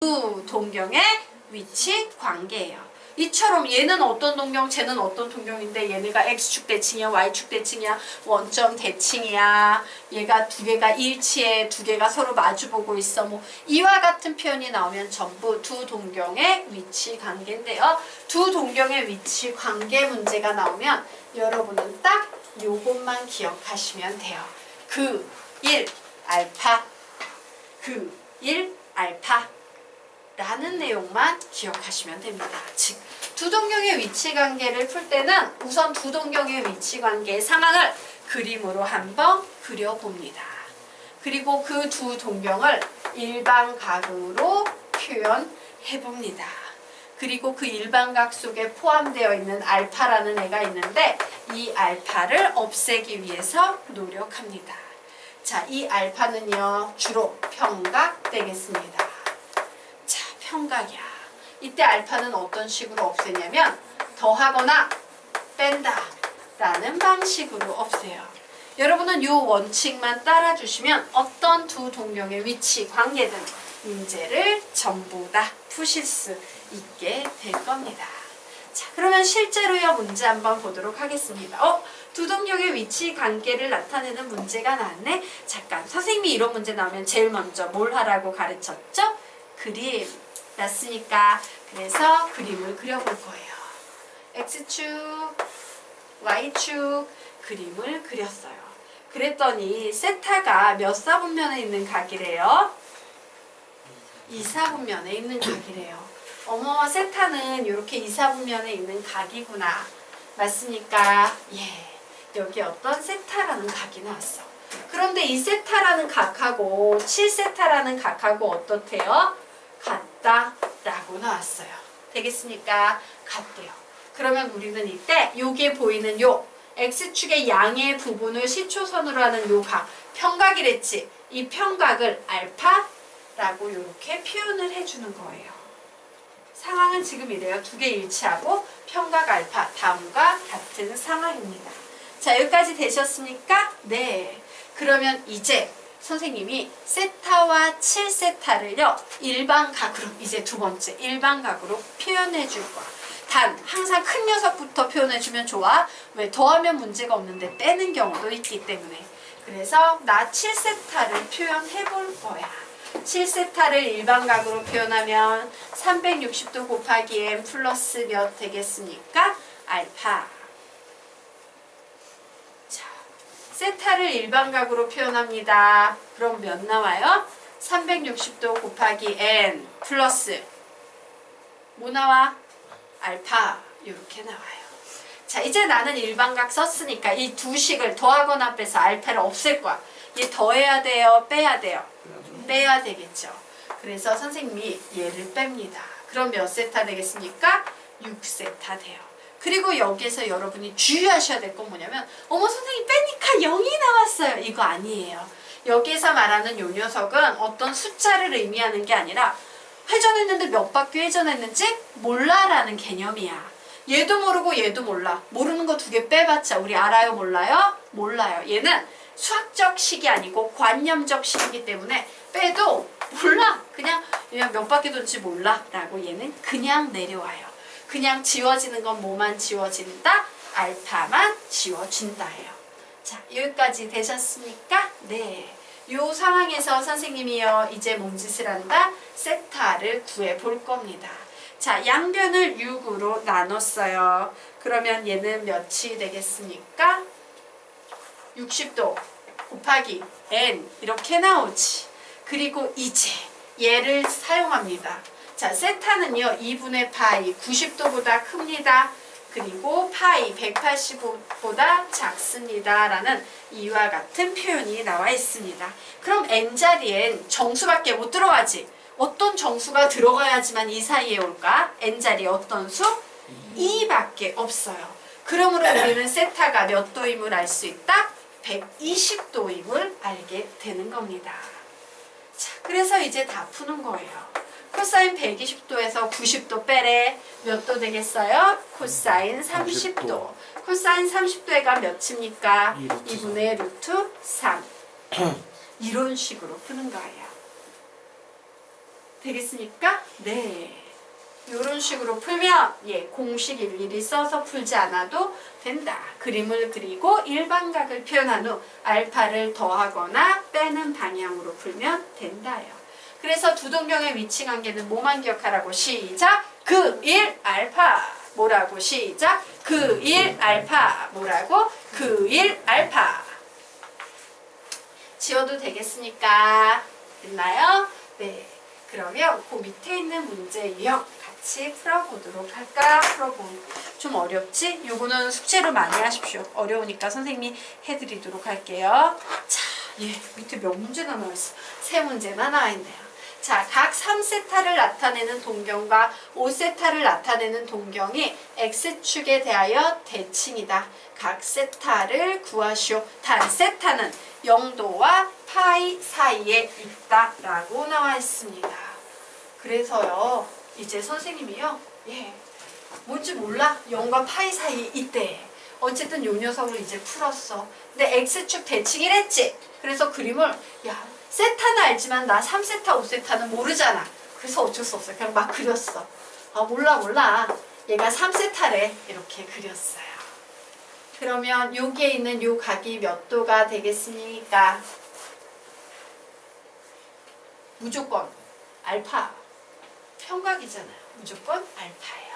두 동경의 위치 관계예요. 이처럼 얘는 어떤 동경, 쟤는 어떤 동경인데 얘네가 x축 대칭이야, y축 대칭이야, 원점 대칭이야. 얘가 두 개가 일치해, 두 개가 서로 마주보고 있어. 뭐 이와 같은 표현이 나오면 전부 두 동경의 위치 관계인데요. 두 동경의 위치 관계 문제가 나오면 여러분은 딱 요것만 기억하시면 돼요. 그 1 알파, 그 1 알파 라는 내용만 기억하시면 됩니다. 즉, 두 동경의 위치 관계를 풀 때는 우선 두 동경의 위치 관계의 상황을 그림으로 한번 그려봅니다. 그리고 그 두 동경을 일반각으로 표현해봅니다. 그리고 그 일반각 속에 포함되어 있는 알파라는 애가 있는데 이 알파를 없애기 위해서 노력합니다. 자, 이 알파는요, 주로 평각 되겠습니다. 평각이야. 이때 알파는 어떤 식으로 없애냐면 더하거나 뺀다 라는 방식으로 없애요. 여러분은 이 원칙만 따라주시면 어떤 두 동경의 위치 관계든 문제를 전부 다 푸실 수 있게 될 겁니다. 자, 그러면 실제로요 문제 한번 보도록 하겠습니다. 두 동경의 위치 관계를 나타내는 문제가 나왔네. 잠깐, 선생님이 이런 문제 나오면 제일 먼저 뭘 하라고 가르쳤죠? 그림. 났으니까 그래서 그림을 그려볼 거예요. X축, Y축 그림을 그렸어요. 그랬더니 세타가 몇 사분면에 있는 각이래요? 2사분면에 있는 각이래요. 어머, 세타는 이렇게 2사분면에 있는 각이구나. 맞습니까? 예, 여기 어떤 세타라는 각이 나왔어. 그런데 이 세타라는 각하고 7세타라는 각하고 어떻대요? 같다 라고 나왔어요. 되겠습니까? 같대요. 그러면 우리는 이때 여기에 보이는 요 X축의 양의 부분을 시초선으로 하는 요 각, 평각이랬지? 이 평각을 알파라고 이렇게 표현을 해주는 거예요. 상황은 지금 이래요. 두 개 일치하고 평각 알파, 다음과 같은 상황입니다. 자, 여기까지 되셨습니까? 네. 그러면 이제 선생님이 세타와 7세타를요 일반각으로, 이제 두 번째 일반각으로 표현해 줄 거야. 단 항상 큰 녀석부터 표현해 주면 좋아. 왜? 더하면 문제가 없는데 빼는 경우도 있기 때문에. 그래서 나 7세타를 표현해 볼 거야. 7세타를 일반각으로 표현하면 360도 곱하기 n 플러스 몇 되겠습니까? 알파. 세타를 일반각으로 표현합니다. 그럼 몇 나와요? 360도 곱하기 n 플러스 뭐 나와? 알파. 이렇게 나와요. 자, 이제 나는 일반각 썼으니까 이 두 식을 더하거나 빼서 알파를 없앨 거야. 얘 더해야 돼요? 빼야 돼요? 빼야 되겠죠. 그래서 선생님이 얘를 뺍니다. 그럼 몇 세타 되겠습니까? 6세타 돼요. 그리고 여기에서 여러분이 주의하셔야 될 건 뭐냐면 어머 선생님 빼니까 0이 나왔어요. 이거 아니에요. 여기에서 말하는 요 녀석은 어떤 숫자를 의미하는 게 아니라 회전했는데 몇 바퀴 회전했는지 몰라라는 개념이야. 얘도 모르고 얘도 몰라. 모르는 거 두 개 빼봤자 우리 알아요? 몰라요? 몰라요. 얘는 수학적 식이 아니고 관념적 식이기 때문에 빼도 몰라. 그냥 몇 바퀴 돈지 몰라 라고 얘는 그냥 내려와요. 그냥 지워지는 건 뭐만 지워진다? 알파만 지워진다예요. 자, 여기까지 되셨습니까? 네. 요 상황에서 선생님이요, 이제 몸짓을 한다? 세타를 구해 볼 겁니다. 자, 양변을 6으로 나눴어요. 그러면 얘는 몇이 되겠습니까? 60도 곱하기 n 이렇게 나오지. 그리고 이제 얘를 사용합니다. 자, 세타는요 2분의 파이 90도보다 큽니다. 그리고 파이 180보다 작습니다 라는 이와 같은 표현이 나와 있습니다. 그럼 n자리엔 정수밖에 못 들어가지. 어떤 정수가 들어가야지만 이 사이에 올까? n자리에 어떤 수? 2밖에 없어요. 그러므로 우리는 세타가 몇 도임을 알 수 있다? 120도임을 알게 되는 겁니다. 자, 그래서 이제 다 푸는 거예요. 코사인 120도에서 90도 빼래. 몇 도 되겠어요? 코사인 30도. 코사인 30도가 몇입니까? 2분의 루트 3. 이런 식으로 푸는 거예요. 되겠습니까? 네. 이런 식으로 풀면 공식 일일이 써서 풀지 않아도 된다. 그림을 그리고 일반각을 표현한 후 알파를 더하거나 빼는 방향으로 풀면 된다요. 그래서 두 동경의 위치 관계는 뭐만 기억하라고? 시작! 그 1 알파. 뭐라고? 시작! 그 1 알파. 뭐라고? 그 1 알파. 지워도 되겠습니까? 됐나요? 네. 그러면 그 밑에 있는 문제 유형 같이 풀어보도록 할까? 좀 어렵지? 요거는 숙제로 많이 하십시오. 어려우니까 선생님이 해드리도록 할게요. 자, 밑에 몇 문제나 나와있어? 3문제나 나와있네요. 자, 각 3세타를 나타내는 동경과 5세타를 나타내는 동경이 X축에 대하여 대칭이다. 각 세타를 구하시오. 단 세타는 0도와 파이 사이에 있다라고 나와 있습니다. 그래서요, 이제 선생님이요, 뭔지 몰라? 0과 파이 사이에 있대. 어쨌든 요 녀석을 이제 풀었어. 근데 X축 대칭이랬지? 그래서 그림을, 세타는 알지만 나 3세타, 5세타는 모르잖아. 그래서 어쩔 수 없어. 그냥 막 그렸어. 아, 몰라. 얘가 3세타래. 이렇게 그렸어요. 그러면 여기에 있는 요 각이 몇 도가 되겠습니까? 무조건 알파. 평각이잖아요. 무조건 알파예요.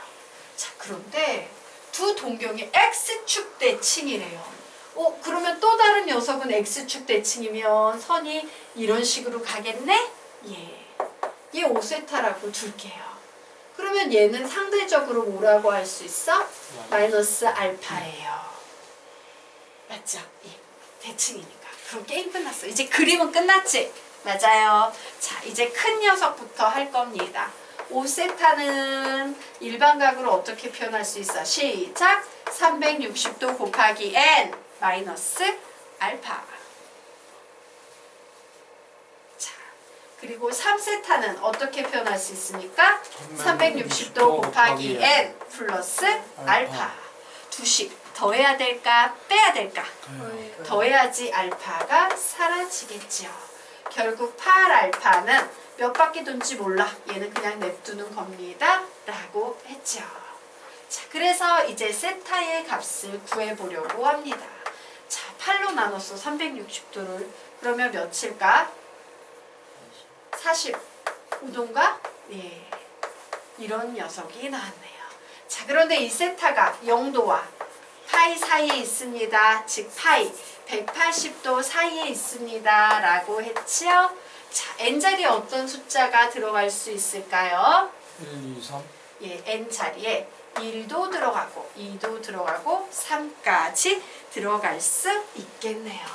자, 그런데 두 동경이 X축 대칭이래요. 그러면 또 다른 녀석은 X축 대칭이면 선이 이런 식으로 가겠네? 얘 5세타라고 둘게요. 그러면 얘는 상대적으로 뭐라고 할 수 있어? 마이너스 알파예요. 맞죠? 대칭이니까. 그럼 게임 끝났어. 이제 그림은 끝났지? 맞아요. 자, 이제 큰 녀석부터 할 겁니다. 5세타는 일반각으로 어떻게 표현할 수 있어? 시작! 360도 곱하기 n 마이너스 알파. 자, 그리고 3세타는 어떻게 표현할 수 있습니까? 360도 곱하기 n 플러스 알파. 두식 더해야 될까? 빼야 될까? 더해야지 알파가 사라지겠죠. 결국 8알파는 몇 바퀴 돈지 몰라. 얘는 그냥 냅두는 겁니다. 라고 했죠. 자, 그래서 이제 세타의 값을 구해보려고 합니다. 자, 8로 나눴어. 360도를. 그러면 몇일까? 45도인가? 네. 이런 녀석이 나왔네요. 자, 그런데 이 세타가 0도와 파이 사이에 있습니다. 즉 파이 180도 사이에 있습니다. 라고 했지요. 자, n자리에 어떤 숫자가 들어갈 수 있을까요? 1, 2, 3. n자리에 1도 들어가고 2도 들어가고 3까지 들어갈 수 있겠네요.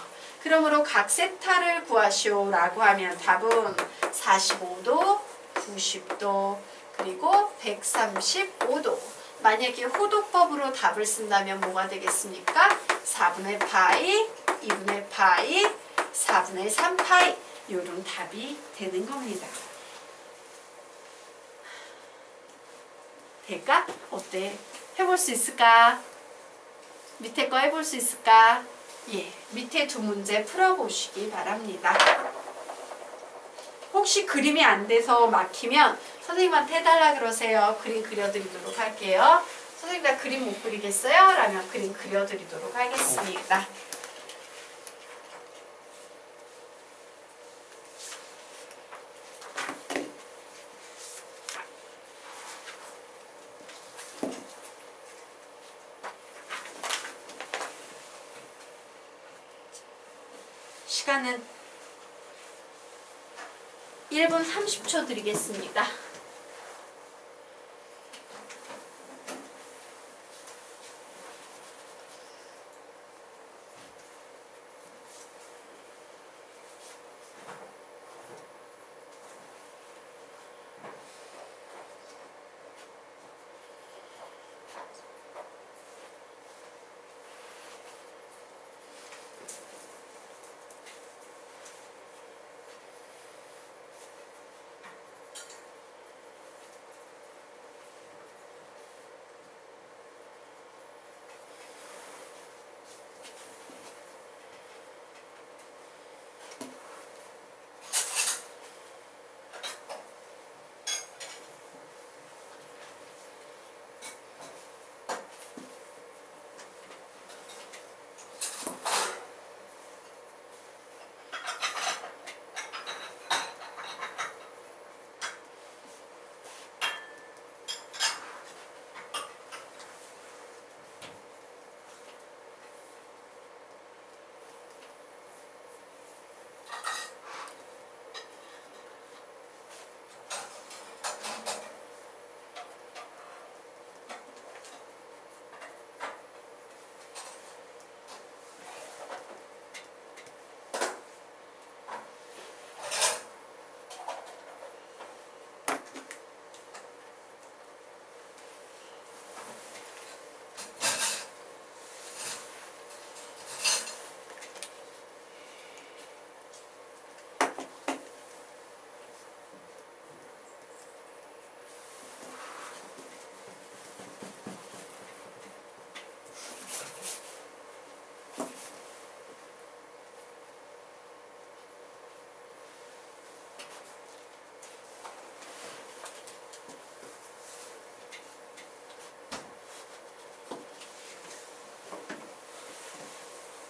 그러므로 각 세타를 구하시오 라고 하면 답은 45도, 90도, 그리고 135도. 만약에 호도법으로 답을 쓴다면 뭐가 되겠습니까? 4분의 파이, 2분의 파이, 4분의 3파이 이런 답이 되는 겁니다. 될까? 어때? 해볼 수 있을까? 밑에 거 해볼 수 있을까? 밑에 두 문제 풀어보시기 바랍니다. 혹시 그림이 안 돼서 막히면 선생님한테 해달라 그러세요. 그림 그려드리도록 할게요. 선생님 나 그림 못 그리겠어요? 라면 그림 그려드리도록 하겠습니다. 시간은 1분 30초 드리겠습니다.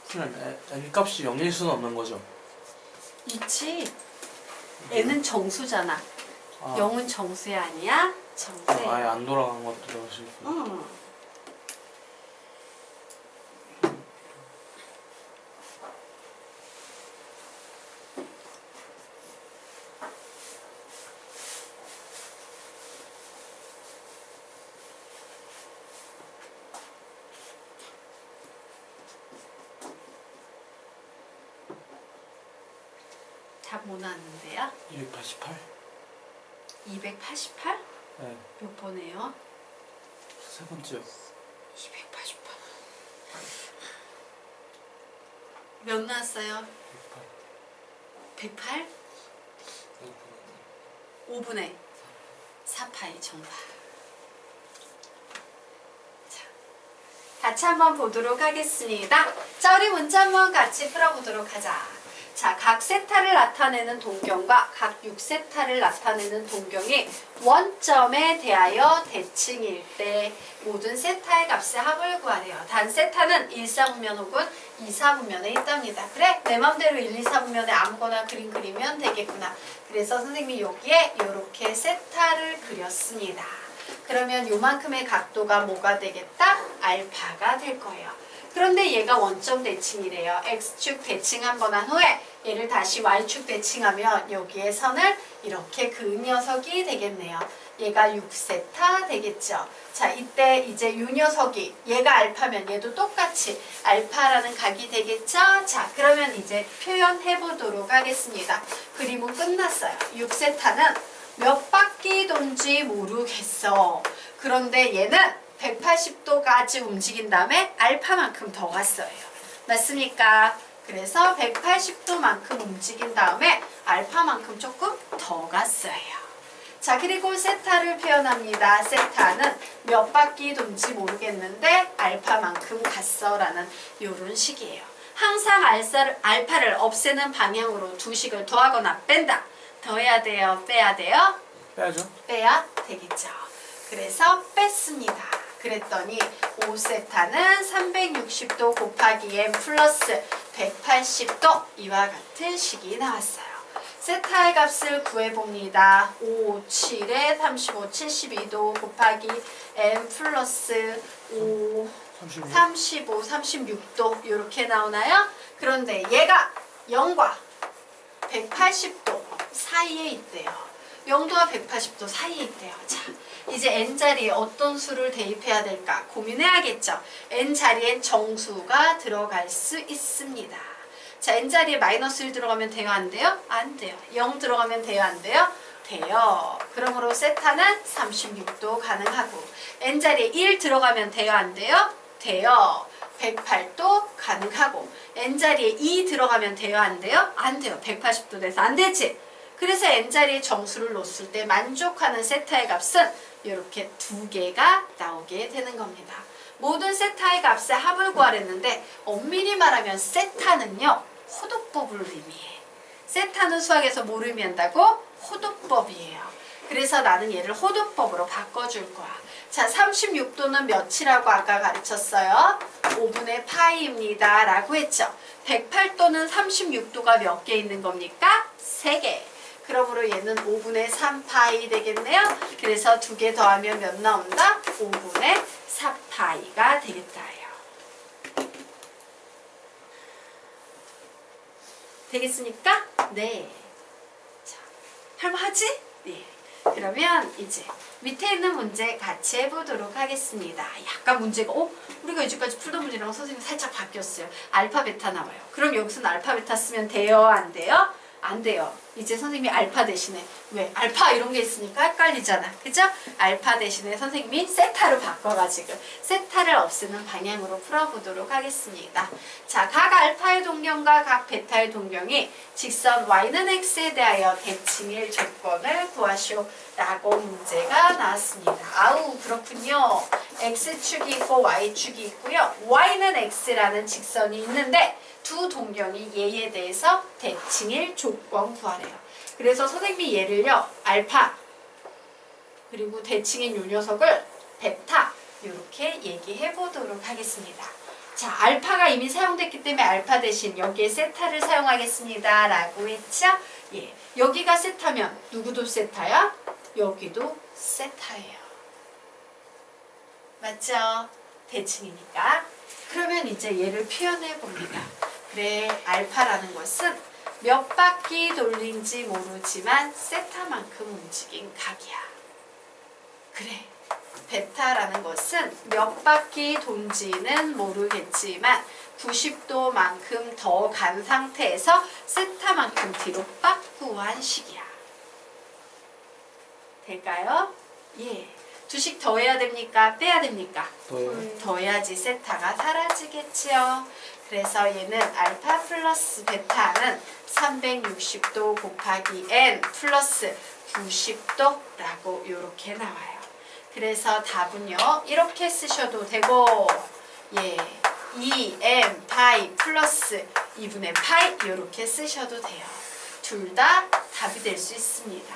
선생님, n 값이 0일 수는 없는 거죠? 있지. n은 정수잖아. 아, 0은 정수야 아니야? 정수야. 아예 안 돌아간 것도 들어갈 수 있고. 응. 답 뭐 나왔는데요? 288? 288? 네, 몇 번이에요? 세 번째요. 288. 몇 나왔어요? 108? 5분의 4파이 정답. 자, 같이 한번 보도록 하겠습니다. 자, 우리 문제 한번 같이 풀어보도록 하자. 자, 각 세타를 나타내는 동경과 각 6세타를 나타내는 동경이 원점에 대하여 대칭일 때 모든 세타의 값의 합을 구하래요. 단 세타는 1사분면 혹은 2사분면에 있답니다. 그래? 내 맘대로 1, 2사분면에 아무거나 그림 그리면 되겠구나. 그래서 선생님이 여기에 이렇게 세타를 그렸습니다. 그러면 요만큼의 각도가 뭐가 되겠다? 알파가 될 거예요. 그런데 얘가 원점 대칭이래요. X축 대칭 한 번 한 후에 얘를 다시 Y축 대칭하면 여기에 선을 이렇게 그은 녀석이 되겠네요. 얘가 6세타 되겠죠. 자, 이때 이제 이 녀석이 얘가 알파면 얘도 똑같이 알파라는 각이 되겠죠. 자, 그러면 이제 표현해 보도록 하겠습니다. 그림은 끝났어요. 6세타는 몇 바퀴 돈지 모르겠어. 그런데 얘는 180도까지 움직인 다음에 알파만큼 더 갔어요. 맞습니까? 그래서 180도만큼 움직인 다음에 알파만큼 조금 더 갔어요. 자, 그리고 세타를 표현합니다. 세타는 몇 바퀴 돈지 모르겠는데 알파만큼 갔어 라는 이런 식이에요. 항상 알파를 없애는 방향으로 두 식을 더하거나 뺀다. 더해야 돼요? 빼야 돼요? 빼야죠. 빼야 되겠죠. 그래서 뺐습니다. 그랬더니 5세타는 360도 곱하기 n 플러스 180도 이와 같은 식이 나왔어요. 세타의 값을 구해봅니다. 5, 7에 35, 72도 곱하기 n 플러스 5, 35, 36도 이렇게 나오나요? 그런데 얘가 0과 180도 사이에 있대요. 0도와 180도 사이에 있대요. 자, 이제 n자리에 어떤 수를 대입해야 될까 고민해야겠죠. n자리엔 정수가 들어갈 수 있습니다. 자, n자리에 마이너스 1 들어가면 돼요? 안 돼요? 안 돼요. 0 들어가면 돼요? 안 돼요? 돼요. 그러므로 세타는 36도 가능하고 n자리에 1 들어가면 돼요? 안 돼요? 돼요. 108도 가능하고 n자리에 2 들어가면 돼요? 안 돼요? 안 돼요. 180도 돼서 안 되지. 그래서 n자리에 정수를 놓았을 때 만족하는 세타의 값은 이렇게 두 개가 나오게 되는 겁니다. 모든 세타의 값의 합을 구하랬는데 엄밀히 말하면 세타는요. 호도법을 의미해. 세타는 수학에서 뭘 의미한다고? 호도법이에요. 그래서 나는 얘를 호도법으로 바꿔줄 거야. 자, 36도는 몇이라고 아까 가르쳤어요? 5분의 파이입니다. 라고 했죠. 108도는 36도가 몇 개 있는 겁니까? 3개. 그러므로 얘는 5분의 3파이 되겠네요. 그래서 두 개 더하면 몇 나온다? 5분의 4파이가 되겠다요. 되겠습니까? 네. 자, 할만하지? 네. 그러면 이제 밑에 있는 문제 같이 해보도록 하겠습니다. 약간 문제가 우리가 이제까지 풀던 문제랑 선생님 살짝 바뀌었어요. 알파 베타 나와요. 그럼 여기서는 알파 베타 쓰면 돼요? 안 돼요? 안 돼요. 이제 선생님이 알파 대신에 왜? 알파 이런 게 있으니까 헷갈리잖아. 그죠? 알파 대신에 선생님이 세타로 바꿔가지고 세타를 없애는 방향으로 풀어보도록 하겠습니다. 자, 각 알파의 동경과 각 베타의 동경이 직선 y는 x에 대하여 대칭일 조건을 구하시오 라고 문제가 나왔습니다. 아우, 그렇군요. x축이 있고 y축이 있고요. y는 x라는 직선이 있는데 두 동경이 얘에 대해서 대칭일 조건 구하래요. 그래서 선생님이 얘를요. 알파 그리고 대칭인 요 녀석을 베타 이렇게 얘기해 보도록 하겠습니다. 자, 알파가 이미 사용됐기 때문에 알파 대신 여기에 세타를 사용하겠습니다. 라고 했죠? 예. 여기가 세타면 누구도 세타야? 여기도 세타예요. 맞죠? 대칭이니까. 그러면 이제 얘를 표현해 봅니다. 그래, 알파라는 것은 몇 바퀴 돌린지 모르지만 세타만큼 움직인 각이야. 그래, 베타라는 것은 몇 바퀴 돈지는 모르겠지만 90도만큼 더 간 상태에서 세타만큼 뒤로 빠꾸한 식이야. 될까요? 예. 두식 더해야 됩니까? 빼야 됩니까? 더해요. 더해야지 세타가 사라지겠지요. 그래서 얘는 알파 플러스 베타는 360도 곱하기 n 플러스 90도라고 이렇게 나와요. 그래서 답은요. 이렇게 쓰셔도 되고 예, 2m 파이 플러스 2분의 파이 이렇게 쓰셔도 돼요. 둘 다 답이 될 수 있습니다.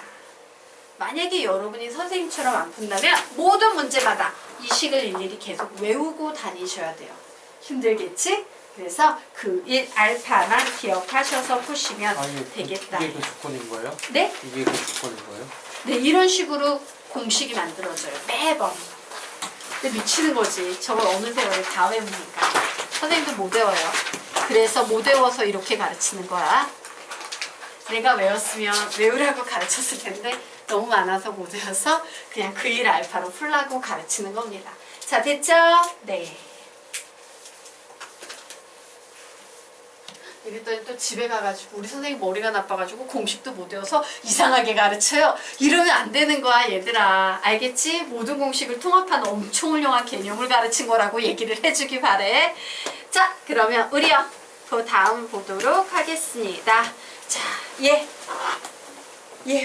만약에 여러분이 선생님처럼 안 푼다면 모든 문제마다 이 식을 일일이 계속 외우고 다니셔야 돼요. 힘들겠지? 그래서 그 1 알파만 기억하셔서 푸시면 되겠다. 이게 그 조건인 거예요? 네? 이게 그 조건인 거예요? 네, 이런 식으로 공식이 만들어져요. 매번. 근데 미치는 거지. 저걸 어느 세월에 다 외우니까. 선생님도 못 외워요. 그래서 못 외워서 이렇게 가르치는 거야. 내가 외웠으면 외우라고 가르쳤을 텐데 너무 많아서 못 외워서 그냥 그 일 알파로 풀라고 가르치는 겁니다. 자, 됐죠? 네. 이랬더니 또 집에 가가지고 우리 선생님 머리가 나빠가지고 공식도 못 외워서 이상하게 가르쳐요. 이러면 안 되는 거야, 얘들아. 알겠지? 모든 공식을 통합한 엄청 훌륭한 개념을 가르친 거라고 얘기를 해주기 바래. 자, 그러면 우리요. 그 다음 보도록 하겠습니다. 자,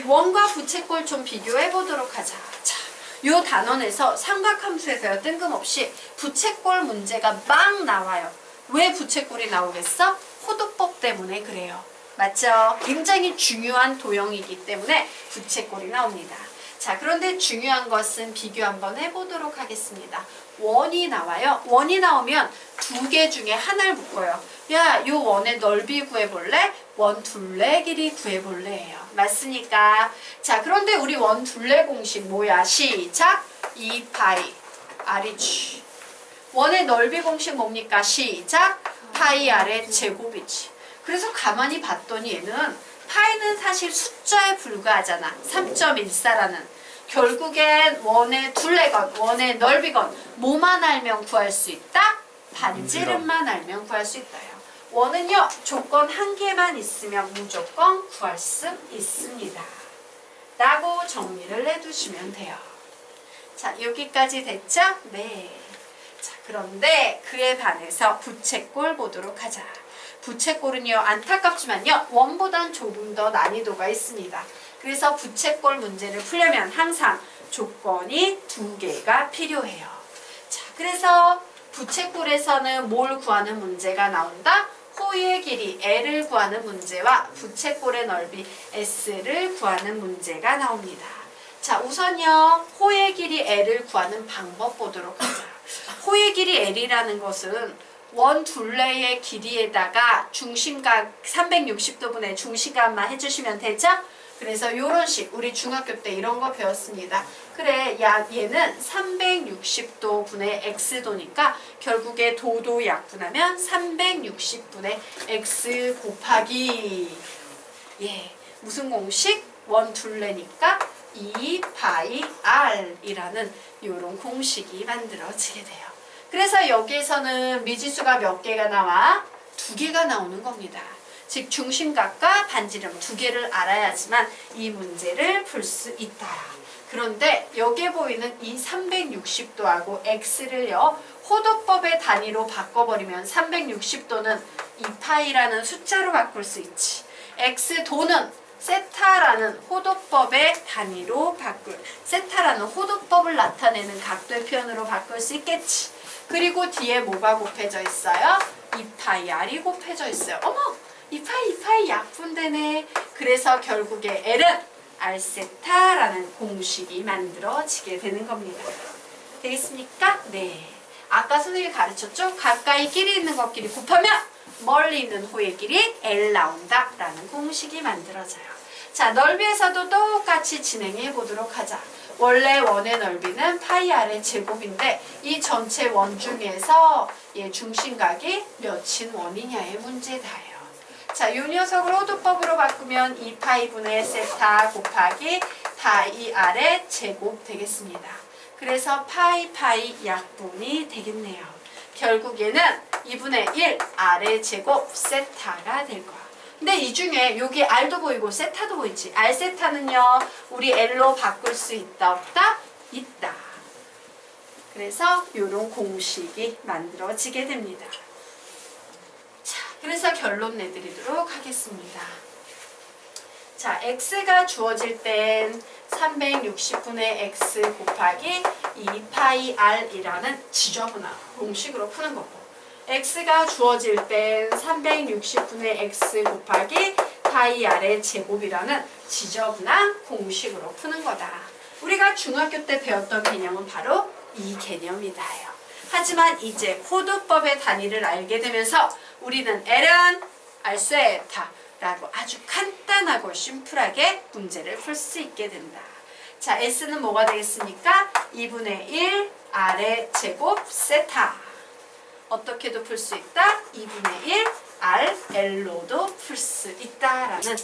원과 부채꼴 좀 비교해 보도록 하자. 자, 요 단원에서 삼각함수에서요, 뜬금없이 부채꼴 문제가 막 나와요. 왜 부채꼴이 나오겠어? 호도법 때문에 그래요. 맞죠? 굉장히 중요한 도형이기 때문에 부채꼴이 나옵니다. 자, 그런데 중요한 것은 비교 한번 해보도록 하겠습니다. 원이 나와요. 원이 나오면 두 개 중에 하나를 묶어요. 야, 요 원의 넓이 구해볼래? 원 둘레 길이 구해볼래예요. 맞습니까? 자, 그런데 우리 원 둘레 공식 뭐야? 시작! 2파이 r이지. 원의 넓이 공식 뭡니까? 시작! 파이 r의 제곱이지. 그래서 가만히 봤더니 얘는 파이는 사실 숫자에 불과하잖아. 3.14라는. 결국엔 원의 둘레건, 원의 넓이건 뭐만 알면 구할 수 있다? 반지름만 알면 구할 수 있다요. 원은요, 조건 한 개만 있으면 무조건 구할 수 있습니다. 라고 정리를 해두시면 돼요. 자, 여기까지 됐죠? 네. 자, 그런데 그에 반해서 부채꼴 보도록 하자. 부채꼴은요, 안타깝지만요, 원보단 조금 더 난이도가 있습니다. 그래서 부채꼴 문제를 풀려면 항상 조건이 두 개가 필요해요. 자, 그래서 부채꼴에서는 뭘 구하는 문제가 나온다? 호의 길이 L을 구하는 문제와 부채꼴의 넓이 S를 구하는 문제가 나옵니다. 자, 우선요, 호의 길이 L을 구하는 방법 보도록 하자. 호의 길이 L이라는 것은 원 둘레의 길이에다가 중심각 360도분의 중심각만 해주시면 되죠? 그래서 이런 식, 우리 중학교 때 이런 거 배웠습니다. 그래, 야, 얘는 360도 분의 x도니까 결국에 도도 약분하면 360분의 x 곱하기 예, 무슨 공식? 원 둘레니까 2파이 r이라는 이런 공식이 만들어지게 돼요. 그래서 여기에서는 미지수가 몇 개가 나와? 두 개가 나오는 겁니다. 즉 중심각과 반지름 두 개를 알아야지만 이 문제를 풀 수 있다. 그런데 여기에 보이는 이 360도하고 x를요, 호도법의 단위로 바꿔버리면 360도는 2파이라는 숫자로 바꿀 수 있지. x도는 세타라는 호도법의 단위로 세타라는 호도법을 나타내는 각도의 표현으로 바꿀 수 있겠지. 그리고 뒤에 뭐가 곱해져 있어요? 2파이 r이 곱해져 있어요. 어머! 2파이 약분되네. 그래서 결국에 L은 R세타라는 공식이 만들어지게 되는 겁니다. 되겠습니까? 네. 아까 선생님이 가르쳤죠? 가까이 길이 있는 것끼리 곱하면 멀리 있는 호의 길이 L 나온다 라는 공식이 만들어져요. 자, 넓이에서도 똑같이 진행해 보도록 하자. 원래 원의 넓이는 파이 r의 제곱인데 이 전체 원 중에서 얘 중심각이 몇인 원이냐의 문제다요. 자, 이 녀석을 호두법으로 바꾸면 2파이분의 세타 곱하기 파이 r의 제곱 되겠습니다. 그래서 파이 약분이 되겠네요. 결국 얘는 2분의 1 r의 제곱 세타가 될 거야. 근데 이 중에 여기 r도 보이고 세타도 보이지. r 세타는요, 우리 l로 바꿀 수 있다 없다? 있다. 그래서 이런 공식이 만들어지게 됩니다. 자, 그래서 결론 내드리도록 하겠습니다. 자, x가 주어질 땐 360분의 x 곱하기 2파이 r이라는 지저분한 공식으로 푸는 거고, x가 주어질 땐 360분의 x 곱하기 파이 r의 제곱이라는 지저분한 공식으로 푸는 거다. 우리가 중학교 때 배웠던 개념은 바로 이 개념이다요. 하지만 이제 호두법의 단위를 알게 되면서 우리는 l은 r세타라고 아주 간단하고 심플하게 문제를 풀 수 있게 된다. 자, s는 뭐가 되겠습니까? 2분의 1 r의 제곱 세타. 어떻게도 풀 수 있다? 2분의 1 r l로도 풀 수 있다라는,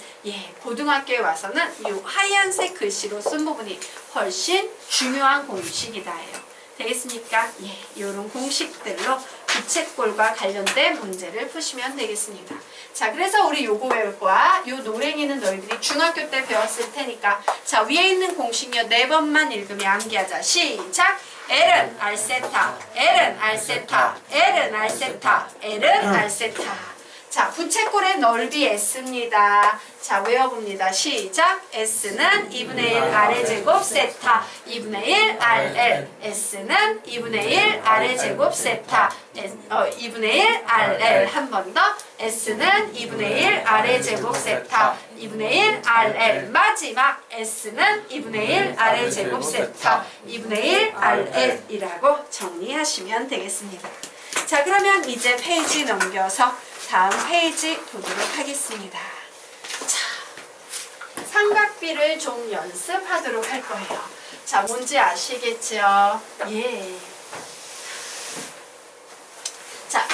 고등학교에 와서는 이 하얀색 글씨로 쓴 부분이 훨씬 중요한 공식이다예요. 되겠습니까? 이런 공식들로 부채꼴과 관련된 문제를 푸시면 되겠습니다. 자, 그래서 우리 요거 배울 거야. 요 노랭이는 너희들이 중학교 때 배웠을 테니까, 자, 위에 있는 공식요 4번만 읽으며 암기하자. 시작! L은 r세타, L은 r세타, L은 r세타, L은 r세타. 자, 부채꼴의 넓이 S입니다. 자, 외워봅니다. 시작! S는 2분의 1 R의 제곱 세타, 2분의 1 RL. S는 2분의 1 R의 제곱 세타, 2분의 1 RL. 한 번 더. S는 2분의 1 R의 제곱 세타, 2분의 1 RL. 마지막 S는 2분의 1 R의 제곱 세타, 2분의 1 RL이라고 정리하시면 되겠습니다. 자, 그러면 이제 페이지 넘겨서 다음 페이지 보도록 하겠습니다. 자, 삼각비를 좀 연습하도록 할 거예요. 자, 뭔지 아시겠죠? 자,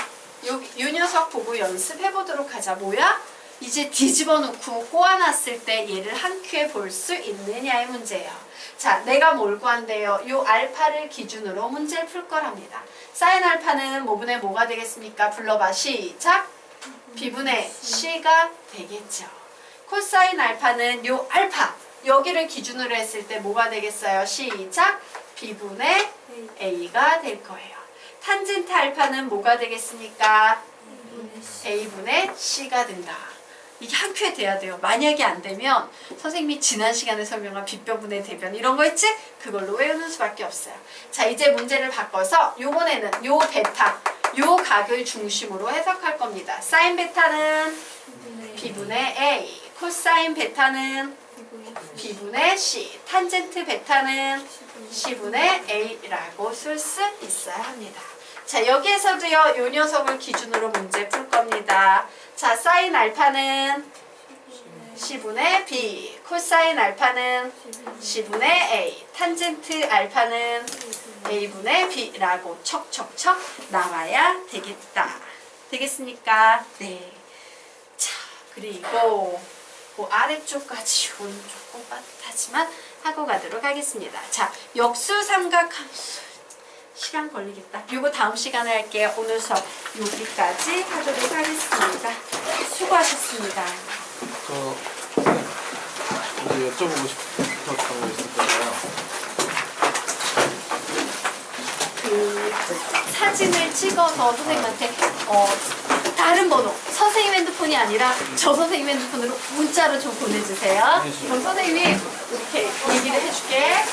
요 녀석 보고 연습해 보도록 하자. 뭐야? 이제 뒤집어 놓고 꼬아놨을 때 얘를 한 큐에 볼 수 있느냐의 문제예요. 자, 내가 뭘 구한대요? 요 알파를 기준으로 문제를 풀 거랍니다. 사인 알파는 뭐분의 뭐가 되겠습니까? 불러봐. 시작! b분의 c가 되겠죠. 코사인 알파는 요 알파, 여기를 기준으로 했을 때 뭐가 되겠어요? 시작! b분의 a가 될 거예요. 탄젠트 알파는 뭐가 되겠습니까? a분의 c가 된다. 이게 한 큐에 돼야 돼요. 만약에 안 되면 선생님이 지난 시간에 설명한 빗변분의 대변 이런 거 있지? 그걸로 외우는 수밖에 없어요. 자, 이제 문제를 바꿔서 요번에는 요 베타, 요 각을 중심으로 해석할 겁니다. 사인 베타는 b분의 a, 코사인 베타는 b분의 c, 탄젠트 베타는 c분의 a라고 쓸 수 있어야 합니다. 자, 여기에서도요, 요 녀석을 기준으로 문제 풀 겁니다. 자, 사인 알파는 c분의 b, 코사인 알파는 c분의 a, 탄젠트 알파는 a분의 b라고 척척척 나와야 되겠다. 되겠습니까? 네. 자, 그리고 그 아래쪽까지 오는 조금 빳빳하지만 하고 가도록 하겠습니다. 자, 역수삼각 함수. 시간 걸리겠다. 요거 다음 시간에 할게요. 오늘 수업 여기까지 하도록 하겠습니다. 수고하셨습니다. 저 이제 여쭤보고 싶었던 거 있었잖아요. 그 사진을 찍어서 선생님한테 다른 번호, 선생님 핸드폰이 아니라 저 선생님 핸드폰으로 문자로 좀 보내주세요. 그럼 선생님이 이렇게 얘기를 해줄게.